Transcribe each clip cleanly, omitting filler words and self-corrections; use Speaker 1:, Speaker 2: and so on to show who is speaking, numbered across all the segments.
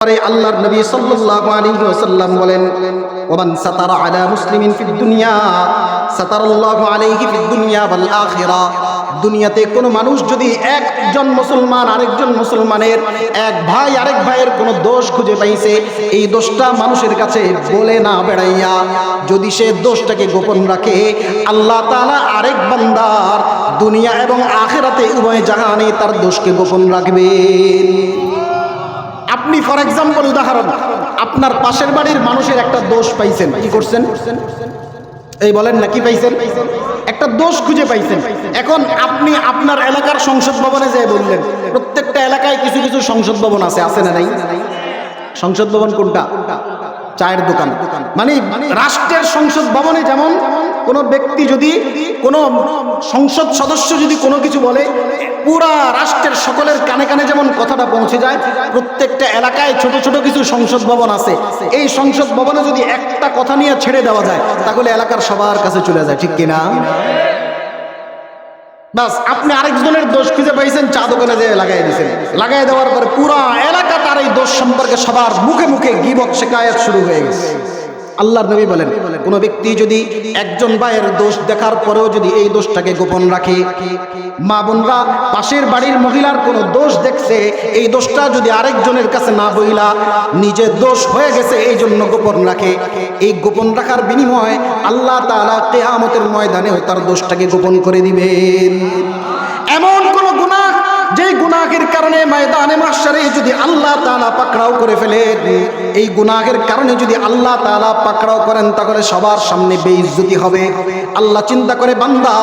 Speaker 1: আল্লাহর নবী সাল্লাল্লাহু আলাইহি ওয়াসাল্লাম বলেন, ওমান সাতারা আলা মুসলিমিন ফিদ দুনিয়া সাতারাল্লাহু আলাইহি ফিদ দুনিয়া ওয়াল আখিরা। দুনিয়াতে কোনো মানুষ যদি একজন মুসলমান আরেকজন মুসলমানের, এক ভাই আরেক ভাইয়ের কোনো দোষ খুঁজে পাইছে, এই দোষটা মানুষের কাছে বলে না বেড়াইয়া যদি সে দোষটাকে গোপন রাখে, আল্লাহ তাআলা আরেক বান্দার দুনিয়া এবং আখিরাতে উভয় জাহানে তার দোষকে গোপন রাখবেন। আপনি ফর এক্সাম্পল উদাহরণ, আপনার পাশের বাড়ির মানুষের একটা দোষ পাইছেন, কি করছেন? এই বলেন না, কি পাইছেন? একটা দোষ খুঁজে পাইছেন। এখন আপনি আপনার এলাকার সংসদ ভবনে যেয়ে বললেন, প্রত্যেকটা এলাকায় কিছু কিছু সংসদ ভবন আছে, আছে না নাই? সংসদ ভবন কোনটা? চায়ের দোকান। মানে রাষ্ট্রের সংসদ ভবনে যেমন কোনো ব্যক্তি যদি, কোনো সংসদ সদস্য যদি কোনো কিছু বলে, পুরা রাষ্ট্রের সকলের কানে কানে যেমন কথাটা পৌঁছে যায়, প্রত্যেকটা এলাকায় ছোট ছোট কিছু সংসদ ভবন আছে। এই সংসদ ভবনে যদি একটা কথা নিয়ে ছেড়ে দেওয়া যায়, তাহলে এলাকার সবার কাছে চলে যায়, ঠিক কিনা? বাস, আপনি আরেকজনের দোষ খুঁজে পাইছেন, চা দোকানে যেয়ে লাগাই দিয়েছেন। লাগাই দেওয়ার পরে পুরা এলাকা তার এই দোষ সম্পর্কে সবার মুখে মুখে গীবত শিকায়াত শুরু হয়ে গেছে। আল্লাহর নবী বলেন, কোন ব্যক্তি যদি একজন ভাইয়ের দোষ দেখার পরেও যদি এই দোষটাকে গোপন রাখে, মা বোনরা পাশের বাড়ির মহিলার কোনো দোষ দেখছে, এই দোষটা যদি আরেকজনের কাছে না বইলা নিজের দোষ হয়ে গেছে এই জন্য গোপন রাখে, এই গোপন রাখার বিনিময়ে আল্লাহ তাআলা কিয়ামতের ময়দানে তার দোষটাকে গোপন করে দিবেন। এমন কোন গুনাহ যেই গুনাহের কারণে ময়দানে মাহশারে যদি আল্লাহ তাআলা পাকড়াও করে ফেলেন, এই গুনাহের কারণে যদি আল্লাহ তাআলা পাকড়াও করেন, তাহলে সবার সামনে বেইজ্জতি হবে। আল্লাহ চিন্তা করে, বান্দা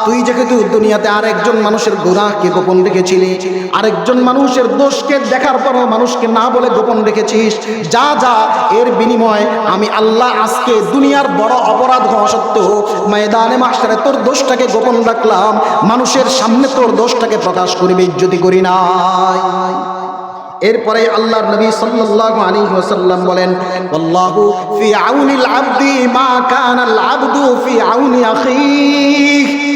Speaker 1: তুই যেহেতু দুনিয়াতে আরেকজন মানুষের গুনাহকে গোপন রেখেছিলি, আরেকজন মানুষের দোষকে দেখার পরও মানুষকে না বলে গোপন রেখেছিস, যা যা এর বিনিময়ে আমি আল্লাহ আজকে দুনিয়ার বড় অপরাধ হওয়া সত্ত্বেও ময়দানে মাহশারে তোর দোষটাকে গোপন রাখলাম, মানুষের সামনে তোর দোষটাকে প্রকাশ করি, বেইজ্জতি করি নাই। এরপরে আল্লাহর নবী সাল্লাল্লাহু আলাইহি ওয়াসাল্লাম বলেন, আল্লাহু ফি আউনিল আবদি মা কানাল আবদু ফি আউনি আখিহি,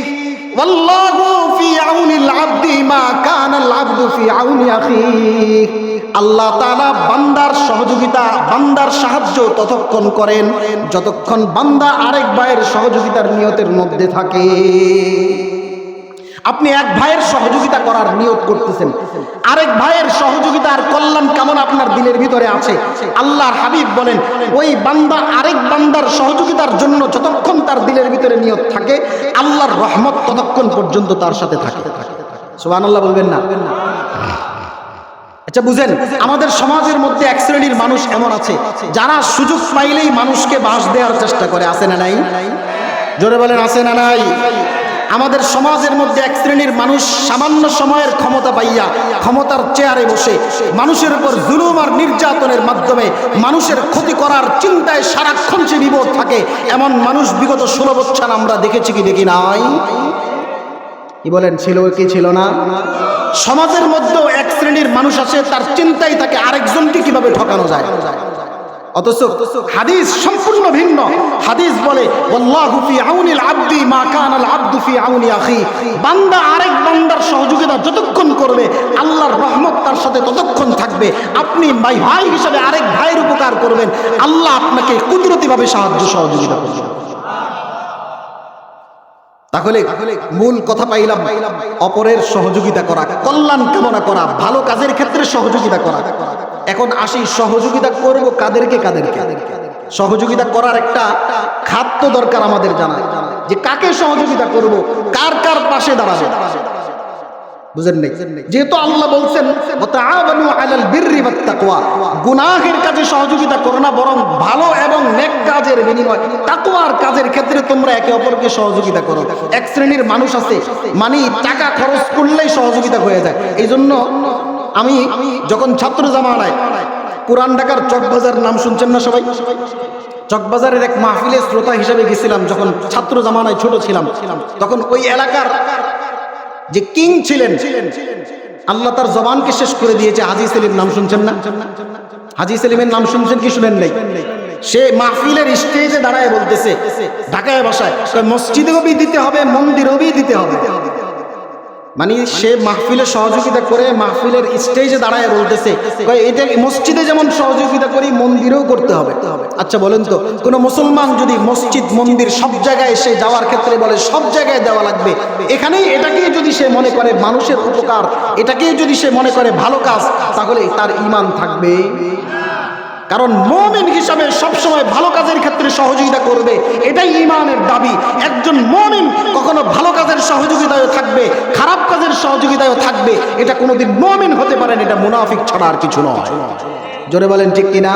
Speaker 1: আল্লাহু ফি আউনিল আবদি মা কানাল আবদু ফি আউনি আখিহি। আল্লাহ তাআলা বান্দার সহযোগিতা, বান্দার সাহায্য ততক্ষণ করেন যতক্ষণ বান্দা আরেক ভাইয়ের সহযোগিতার নিয়তের মধ্যে থাকে। আপনি এক ভাইয়ের সহযোগিতা করার নিয়ত করতেছেন, আরেক ভাইয়ের সহযোগিতার কল্যাণ কেমন আপনার দিলের ভিতরে আছে, আল্লাহর হাবিব বলেন, ওই বান্দা আরেক বান্দার সহযোগিতার জন্য যতক্ষণ তার দিলের ভিতরে নিয়ত থাকে, আল্লাহর রহমত ততক্ষণ পর্যন্ত তার সাথে থাকে। সুবহানাল্লাহ বলবেন না? আচ্ছা বুঝেন, আমাদের সমাজের মধ্যে এক শ্রেণীর মানুষ এমন আছে যারা সুযোগ পাইলেই মানুষকে বাঁশ দেওয়ার চেষ্টা করে, আছে না নাই? জোরে বলেন, আছে না নাই? আমাদের সমাজের মধ্যে এক শ্রেণীর মানুষ সামান্য সময়ের ক্ষমতা পাইয়া ক্ষমতার চেয়ারে বসে মানুষের উপর জুলুম আর নির্যাতনের মাধ্যমে মানুষের ক্ষতি করার চিন্তায় সারাক্ষণ সে বিভোর থাকে। এমন মানুষ বিগত 16 বছর আমরা দেখেছি কি দেখি নাই? কি বলেন, ছিল কি ছিল না? সমাজের মধ্যেও এক শ্রেণীর মানুষ আছে, তার চিন্তাই থাকে আরেকজনকে কিভাবে ঠকানো যায়। অথচ হাদিস সম্পূর্ণ ভিন্ন। হাদিস বলে, আল্লাহু ফি আউনিল আবদি মা কানাল আবদু ফি আউনি আখি। বান্দা আরেক বান্দার সহযোগিতা যতক্ষণ করবে, আল্লাহর রহমত তার সাথে ততক্ষণ থাকবে। আপনি ভাই হিসেবে আরেক ভাইয়ের উপকার করবেন, আল্লাহ আপনাকে কুদরতিভাবে সাহায্য সহযোগিতা করবেন। তাহলে মূল কথা পাইলাম, অপরের সহযোগিতা করা, কল্যাণ কামনা করা, ভালো কাজের ক্ষেত্রে সহযোগিতা করা। এখন আসি, সহযোগিতা করব কাদেরকে? সহযোগিতা করার একটা খাদ্য দরকার আমাদের জানা, যে কাকে সহযোগিতা করব, কার কার পাশে দাঁড়াবে। বুঝেন নাই? যেহেতু আল্লাহ বলছেন ওয়াতাআওয়ানু আলাল বিররি ওয়াত তাকওয়া, গুনাহের কাজে সহযোগিতা করো না, বরং ভালো এবং নেক কাজের বিনিময় তাকওয়ার কাজের ক্ষেত্রে তোমরা একে অপরকে সহযোগিতা করো। এক শ্রেণীর মানুষ আছে, মানে টাকা খরচ করলেই সহযোগিতা হয়ে যায়। এই জন্য আমি যখন ছাত্র জামানায় পুরান ঢাকার চকবাজার নাম শুনছেন না সবাই? চকবাজারের এক মাহফিলে শ্রোতা হিসেবে গেছিলাম যখন ছাত্র জামানায় ছোট ছিলাম। তখন ওই এলাকার যে কিং ছিলেন, আল্লাহ তার জবানকে শেষ করে দিয়েছে, হাজী সেলিম নাম শুনছেন না? হাজী সেলিমের নাম শুনছেন কি শুনেন নাই? সে মাহফিলের স্টেজে দাঁড়ায় বলতেছে ঢাকায় ভাষায়, মসজিদেও দিতে হবে, মন্দিরেও দিতে হবে। মানে সে মাহফিলে সহযোগিতা করে মাহফিলের স্টেজে দাঁড়ায় বলতেছে এটা মসজিদে যেমন সহযোগিতা করি মন্দিরেও করতে হবে। আচ্ছা বলেন তো, কোনো মুসলমান যদি মসজিদ মন্দির সব জায়গায় সে যাওয়ার ক্ষেত্রে বলে সব জায়গায় দেওয়া লাগবে, এখানেই এটাকেই যদি সে মনে করে মানুষের উপকার, এটাকেই যদি সে মনে করে ভালো কাজ, তাহলে তার ঈমান থাকবে। কারণ মুমিন হিসাবে সবসময় ভালো কাজের ক্ষেত্রে সহযোগিতা করবে, এটাই ঈমানের দাবি। একজন মুমিন কখনো ভালো কাজের সহযোগিতায় থাকবে, খারাপ কাজের সহযোগিতায় থাকবে, এটা কোনোদিন মুমিন হতে পারে না, এটা মুনাফিক ছাড়া আর কিছু নয়। জোরে বলেন ঠিক কিনা?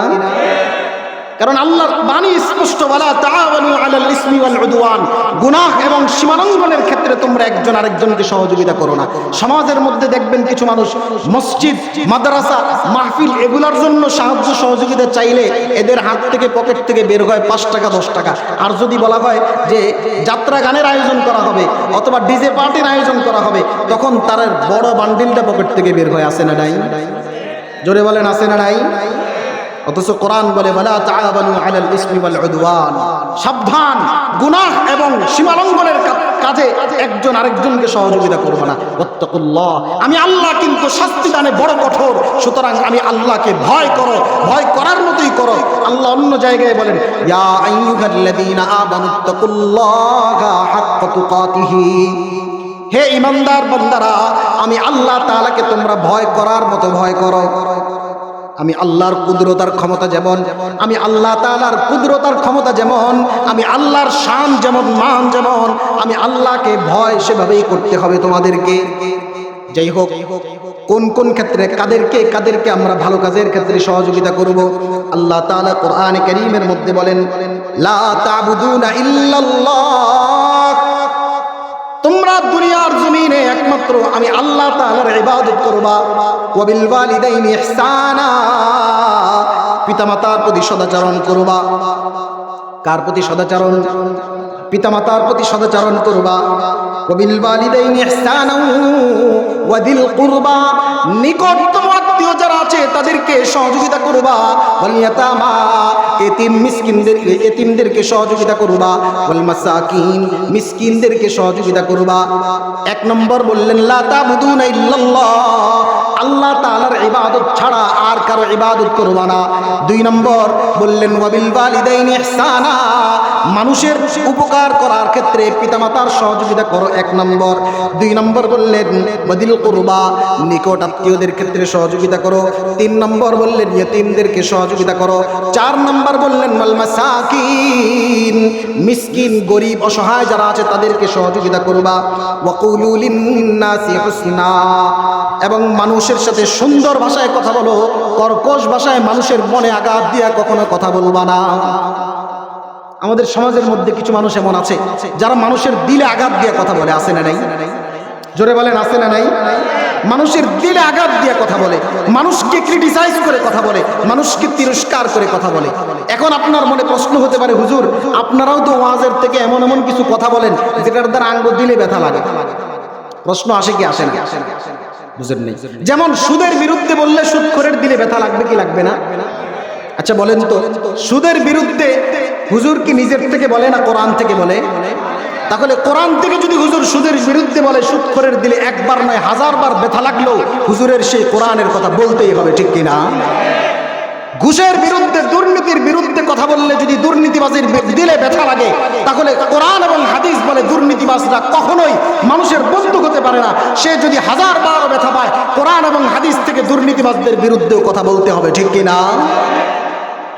Speaker 1: কারণ আল্লাহর বাণী স্পষ্ট, ওয়ালা তাআওয়ানু আলাল ইসমি ওয়াল উদওয়ান, গুনাহ এবং সীমালঙ্ঘনের ক্ষেত্রে তোমরা একজন আরেকজনকে সহযোগিতা করো না। সমাজের মধ্যে দেখবেন কিছু মানুষ মসজিদ, মাদ্রাসা, মাহফিল এগুলোর জন্য সাহায্য সহযোগিতা চাইলে এদের হাত থেকে পকেট থেকে বের হয় 5 টাকা 10 টাকা। আর যদি বলা হয় যে যাত্রা গানের আয়োজন করা হবে অথবা ডিজে পার্টির আয়োজন করা হবে, তখন তার বড় বান্ডিলটা পকেট থেকে বের হয়। আসে না নাই? জোরে বলেন আসে না নাই? অথচ কোরআন বলে ওয়ালা তাআওয়ানু আলাল ইসমি ওয়াল উদওয়ান, সাবধান, গুনাহ এবং সীমালঙ্ঘনের কাজে একজন আরেকজনকে সহযোগিতা করবে না। ওয়াত্তাকুল্লাহ, আমি আল্লাহ কিন্তু শাস্তি দানে বড় কঠোর, সুতরাং আমি আল্লাহকে ভয় করো, ভয় করার মতোই করো। আল্লাহ অন্য জায়গায় বলেন ইয়া আইয়ুহাল্লাযীনা আমানুত্তাকুল্লাহা হাক্কা তুকাতিহি, হে ঈমানদার বান্দারা, আমি আল্লাহ তাআলাকে তোমরা ভয় করার মতো ভয় করো। আমি আল্লাহর কুদরতার ক্ষমতা যেমন, আমি আল্লাহ তাআলার কুদরতার ক্ষমতা যেমন, আমি আল্লাহর শান যেমন, মান যেমন, আমি আল্লাহকে ভয় সেভাবেই করতে হবে তোমাদেরকে। যাই হোক, কোন কোন ক্ষেত্রে কাদেরকে আমরা ভালো কাজের ক্ষেত্রে সহযোগিতা করব? আল্লাহ তাআলা কোরআনে কারীমের মধ্যে বলেন লা তা'বুদুনা ইল্লাল্লাহ, তোমরা দুনিয়ার জমিনে একমাত্র আমি আল্লাহ তাআলার ইবাদত করবা। ওয়া বিল ওয়ালিদাইনি ইহসানা, পিতামাতার প্রতি সদাচরণ করবা। কার প্রতি সদাচরণ? পিতামাতার প্রতি সদাচরণ করবা। ওয়া বিল ওয়ালিদাইনি ইহসানা ওয়া দিল কুরবা, নিকটতম আত্মীয় যারা আছে তাদেরকে সহযোগিতা করবা। ওয়াল ইয়াতামা, এতিমদেরকে সহযোগিতা করবা। ওয়াল মাসাকিন, মিসকিনদেরকে সহযোগিতা করবা। 1 নম্বর বললেন লা তা'বুদুনা ইল্লাল্লাহ, আল্লাহ তাআলার ইবাদত ছাড়া আর কারো ইবাদত করবা না। 2 নম্বর বললেন ওয়া বিল ওয়ালিদাইনি ইহসানা, মানুষের উপকার করার ক্ষেত্রে পিতামাতার সহযোগিতা করো 1 নম্বর। 2 নম্বর বললেন ওয়াদিল কুরবা, নিকট আত্মীয়দের ক্ষেত্রে সহযোগিতা করো। 3 নম্বর বললেন ইয়েতিমদেরকে সহযোগিতা করো। 4 নম্বর বললেন ওয়াল মাসাকিন, মিসকিন, গরীব, অসহায় যারা আছে তাদেরকে সহযোগিতা করবা। ওয়া কুলু লিন-নাসি হুসনা, এবং মানুষের সাথে সুন্দর ভাষায় কথা বলো, কর্কশ ভাষায় মানুষের মনে আঘাত দিয়া কখনো কথা বলবা না। আমাদের সমাজের মধ্যে কিছু মানুষ এমন আছে যারা মানুষের দিলে আঘাত দিয়ে কথা বলে। আছে না নাই? জোরে বলেন আছে না নাই? মানুষের দিলে আঘাত দিয়ে কথা বলে, মানুষকে ক্রিটিসাইজ করে কথা বলে, মানুষকে তিরস্কার করে কথা বলে। এখন আপনার মনে প্রশ্ন হতে পারে, হুজুর আপনারাও তো ওয়াজের থেকে এমন এমন কিছু কথা বলেন যেটার দ্বারা আঙ্গুল দিলে ব্যথা লাগে। প্রশ্ন আসে কি আসে না? বুঝেন নাই? যেমন সুদের বিরুদ্ধে বললে সুদখোরের দিলে ব্যথা লাগবে কি লাগবে না? আচ্ছা বলেন তো, সুদের বিরুদ্ধে হুজুর কি নিজের থেকে বলে না কোরআন থেকে বলে? তাহলে কোরআন থেকে যদি হুজুর সুদের বিরুদ্ধে বলে, সুদখোরের দিলে 1 বার নয় 1000 বার ব্যথা লাগলেও হুজুরের সেই কোরআনের কথা বলতেই হবে, ঠিক কিনা? ঘুষের বিরুদ্ধে, দুর্নীতির বিরুদ্ধে কথা বললে যদি দুর্নীতিবাজের দিলে ব্যথা লাগে, তাহলে কোরআন এবং হাদিস বলে দুর্নীতিবাজরা কখনোই মানুষের বন্ধু হতে পারে না। সে যদি 1000 বার ব্যথা পায়, কোরআন এবং হাদিস থেকে দুর্নীতিবাজদের বিরুদ্ধেও কথা বলতে হবে, ঠিক কিনা?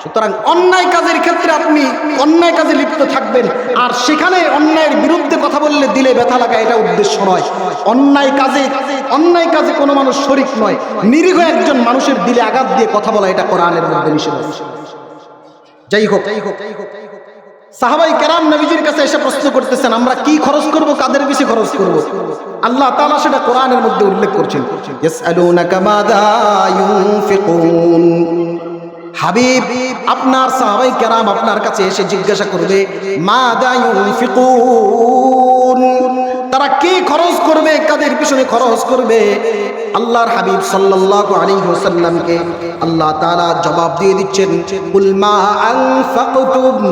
Speaker 1: সুতরাং অন্যায় কাজের ক্ষেত্রে আপনি অন্যায় কাজে লিপ্ত থাকবেন, আর সেখানে অন্যায়ের বিরুদ্ধে কথা বললে দিলে ব্যথা লাগা এটা উদ্দেশ্য নয়। অন্যায় কাজে কোনো মানুষ শরীক নয়। নিরীহ একজন মানুষের দিলে আঘাত দিয়ে কথা বলা এটা কোরআনের মধ্যে নিষেধ। যাই হোক, সাহাবাই কেরাম নবীজির কাছে এসে প্রশ্ন করতেছেন আমরা কি খরচ করব, কাদের বেশি খরচ করব? আল্লাহ তাআলা সেটা কোরআনের মধ্যে উল্লেখ করছেন, ইয়াসআলুনাকা মাযা ইউনফিকুন। হাবিব, আপনার সাহাবাই কেরাম আপনার কাছে এসে জিজ্ঞাসা করবে মাযা ইউনফিকুন, তারা কি খরচ করবে, কাদের পিছনে খরচ করবে? আল্লাহর হাবিব সাল্লাল্লাহু আলাইহি ওয়াসাল্লামকে আল্লাহ তাআলা জবাব দিয়ে দিচ্ছেন, কুল মা আনফাকতুম,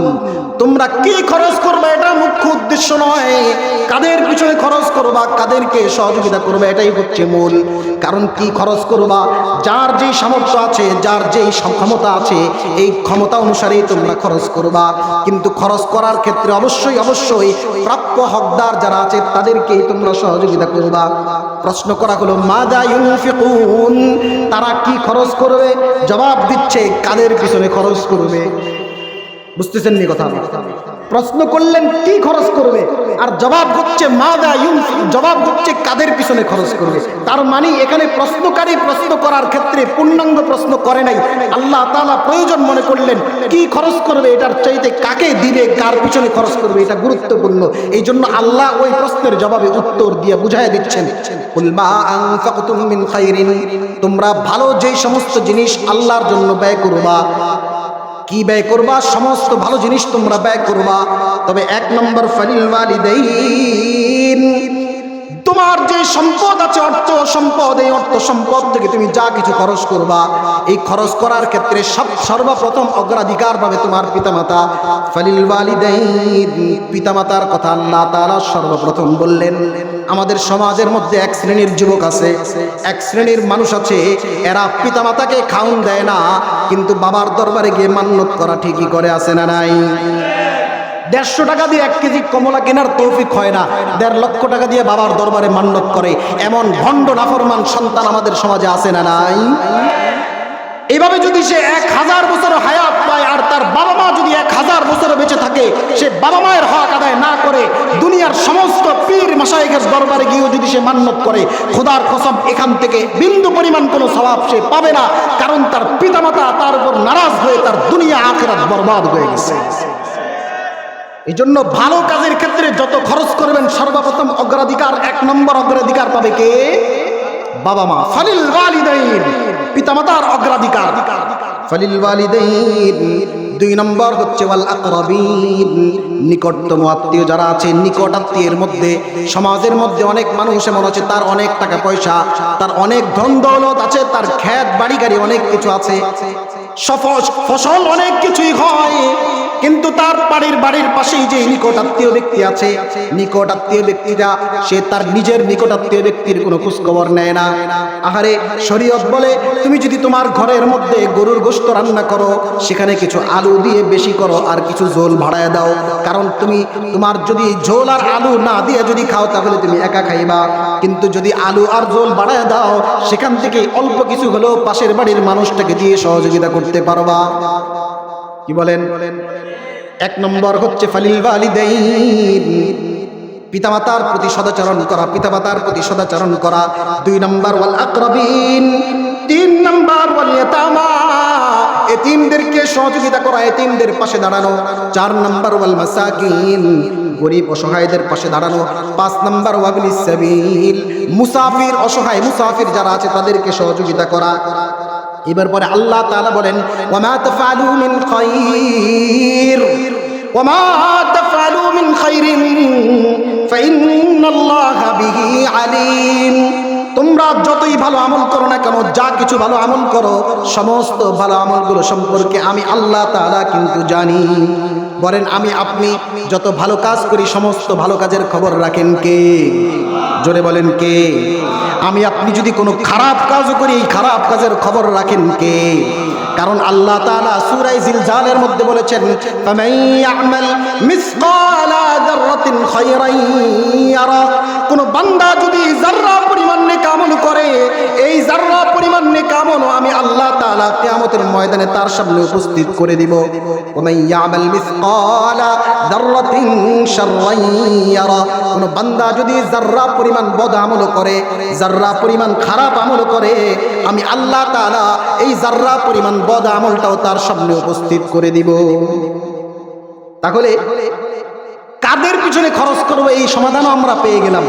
Speaker 1: তোমরা কি খরচ করবে এটা মুখ্য উদ্দেশ্য নয়, কাদের পিছনে খরচ করবা, কাদেরকে সহযোগিতা করবে এটাই হচ্ছে মূল। কারণ কি খরচ করবা, যার যেই সামর্থ্য আছে, যার যেই ক্ষমতা আছে, এই ক্ষমতা অনুসারেই তোমরা খরচ করবা। কিন্তু খরচ করার ক্ষেত্রে অবশ্যই অবশ্যই প্রাপ্য হকদার যারা আছে তাদেরকেই তোমরা সহযোগিতা করবা। প্রশ্ন করা হলো মাযা ইউনফিকুন, তারা কি খরচ করবে? জবাব দিচ্ছে কাদের পিছনে খরচ করবে। বুঝতেছেন নি কথা? প্রশ্ন করলেন কি খরচ করবে, আর জবাব হচ্ছে মাযা ইউনফিক, জবাব হচ্ছে কাদের পিছনে খরচ করবে। তার মানে এখানে প্রশ্নকারী প্রশ্ন করার ক্ষেত্রে পূর্ণাঙ্গ প্রশ্ন করে নাই, আল্লাহ তাআলা প্রয়োজন মনে করলেন কি খরচ করবে এটার চাইতে কাকে দিবে, কার পিছনে খরচ করবে এটা গুরুত্বপূর্ণ। এই জন্য আল্লাহ ওই প্রশ্নের জবাবে উত্তর দিয়ে বুঝায় দিচ্ছেন, কুল মা আনফাকতুম মিন খাইরিন, তোমরা ভালো যেই সমস্ত জিনিস আল্লাহর জন্য ব্যয় করবা, কি ব্যয় করবা? সমস্ত ভালো জিনিস তোমরা ব্যয় করবা। তবে এক নম্বর ফালিল ওয়ালিদাইন, তোমার যে সম্পদ আছে, অর্থ সম্পদ, এই অর্থ সম্পদ থেকে তুমি যা কিছু খরচ করবা, এই খরচ করার ক্ষেত্রে সর্বপ্রথম অগ্রাধিকার পাবে তোমার পিতামাতা। ফালিল ওয়ালিদাইন, পিতামাতার কথা আল্লাহ তাআলা সর্বপ্রথম বললেন। আমাদের সমাজের মধ্যে এক শ্রেণীর যুবক আছে, এক শ্রেণীর মানুষ আছে, এরা পিতামাতাকে খাওন দেয় না, কিন্তু বাবার দরবারে গিয়ে মান্যত করা ঠিকই করে, আছে না নাই? 150 টাকা দিয়ে 1 কেজি কমলা কেনার তৌফিক হয় না, 1.5 লক্ষ টাকা দিয়ে বাবার দরবারে মান্যত করে, এমন ভণ্ড নাফরমান সন্তান আমাদের সমাজে আছে না নাই? এইভাবে যদি সে 1000 বছর হায়াত পায়, আর তার বাবা মা যদি 1000 বছর বেঁচে থাকে, সে বাবা মায়ের হক আদায় না করে দুনিয়ার সমস্ত পীর মাশায়েখের দরবারে গিয়েও যদি সে মান্যত করে, খোদার কসম এখান থেকে বিন্দু পরিমাণ কোনো সওয়াব সে পাবে না। কারণ তার পিতামাতা তার উপর নারাজ হয়ে তার দুনিয়া আখিরাত বরবাদ হয়ে গেছে। এই জন্য ভালো কাজের ক্ষেত্রে যত খরচ করবেন, সর্বপ্রথম অগ্রাধিকার, 1 নম্বর অগ্রাধিকার পাবে কে? বাবা মা। ফালিল ওয়ালিদাইন, পিতামাতার অগ্রাধিকার। ফালিল ওয়ালিদাইন, 2 নম্বর হচ্ছে ওয়াল আকরাবিন, নিকটতম আত্মীয় যারা আছে, নিকট আত্মীয়ের মধ্যে সমাজের মধ্যে অনেক মানুষ এমন আছে, তার অনেক টাকা পয়সা, তার অনেক ধন দৌলত আছে, তার ক্ষেত বাড়ি গাড়ি অনেক কিছু আছে, ফসল অনেক কিছুই হয়, কিন্তু তার বাড়ির পাশেই যে নিকট আত্মীয় ব্যক্তি আছে, নিকট আত্মীয় ব্যক্তিরা সে তার নিজের নিকট আত্মীয় ব্যক্তির কোনো খোঁজ খবর নেয় না। আহারে, শরীয়ত বলে তুমি যদি তোমার ঘরের মধ্যে গরুর গোশত রান্না করো, সেখানে কিছু আলু দিয়ে বেশি করো আর কিছু ঝোল বাড়ায় দাও। কারণ তোমার যদি ঝোল আর আলু না দিয়ে যদি খাও, তাহলে তুমি একা খাইবা, কিন্তু যদি আলু আর ঝোল বাড়ায় দাও, সেখান থেকে অল্প কিছু হলেও পাশের বাড়ির মানুষটাকে দিয়ে সহযোগিতা করতে পারবা। কি বলেন? 1 নম্বর হচ্ছে ফালিল ওয়ালিদাইন, পিতামাতার প্রতি সদাচরণ করা, পিতামাতার প্রতি সদাচরণ করা। 2 নম্বর ওয়াল আকরাবিন, 3 নম্বর ওয়াল ইয়াতামা, এতিমদেরকে সহযোগিতা করা, এতিমদের পাশে দাঁড়ানো। 4 নম্বর ওয়াল মাসাকিন, গরিব অসহায়দের পাশে দাঁড়ানো। 5 নম্বর ওয়াবিনিস সাবিল, মুসাফির, অসহায় মুসাফির যারা আছে তাদেরকে সহযোগিতা করা। এবার পরে আল্লাহ তাআলা বলেন, ওয়ামা তাফআলু মিন খায়র, ওয়ামা তাফআলু মিন খায়রিন ফাইন্নাল্লাহা বিহি আলিম। তোমরা যতই ভালো আমল করো না কেন, যা কিছু ভালো আমল করো, সমস্ত ভালো আমলগুলো সম্পর্কে আমি আল্লাহ তাআলা কিন্তু জানি। বলেন, আমি আপনি যত ভালো কাজ করি, সমস্ত ভালো কাজের খবর রাখেন কে? জোরে বলেন কে? আমি আপনি যদি কোনো খারাপ কাজও করি, এই খারাপ কাজের খবর রাখেন কে? কারণ আল্লাহ তাআলা সূরা জিলজালের মধ্যে বলেছেন, ফামান ইয়ামাল মিসকালা যাররাতিন খায়রান ইয়ারা, কোন বান্দা যদি যাররা পরিমাণ নেক আমল করে, এই যাররা পরিমাণ নেক আমল আমি আল্লাহ তাআলা কিয়ামতের ময়দানে তার সামনে উপস্থিত করে দিব। ওমান ইয়ামাল মিসকালা যাররাতিন শাররান ইয়ারা, কোন বান্দা যদি যাররা পরিমাণ বদ আমল করে, যাররা পরিমাণ খারাপ আমল করে, আমি আল্লাহ তাআলা এই যাররা পরিমাণ বদ আমলটাও তার সামনে উপস্থিত করে দিব। তাহলে কাদের পিছনে খরচ করব, এই সমাধানও আমরা পেয়ে গেলাম।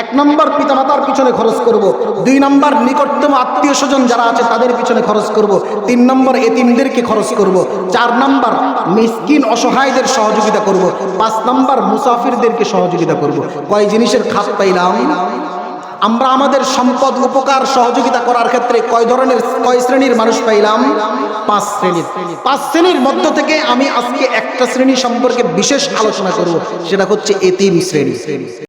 Speaker 1: 1 নম্বর পিতামাতার পিছনে খরচ করব, 2 নম্বর নিকটতম আত্মীয় স্বজন যারা আছে তাদের পিছনে খরচ করব, 3 নম্বর এতিমদেরকে খরচ করব, 4 নম্বর মিসকিন অসহায়দের সহযোগিতা করব, 5 নম্বর মুসাফিরদেরকে সহযোগিতা করব। কয় জিনিসের খাত পাইলাম? আমরা আমাদের সম্পদ উপকার সহযোগিতা করার ক্ষেত্রে কয় শ্রেণীর মানুষ পাইলাম? 5 শ্রেণীর। 5 শ্রেণীর মধ্য থেকে আমি আজকে একটা শ্রেণী সম্পর্কে বিশেষ আলোচনা করব, সেটা হচ্ছে এতিম শ্রেণী।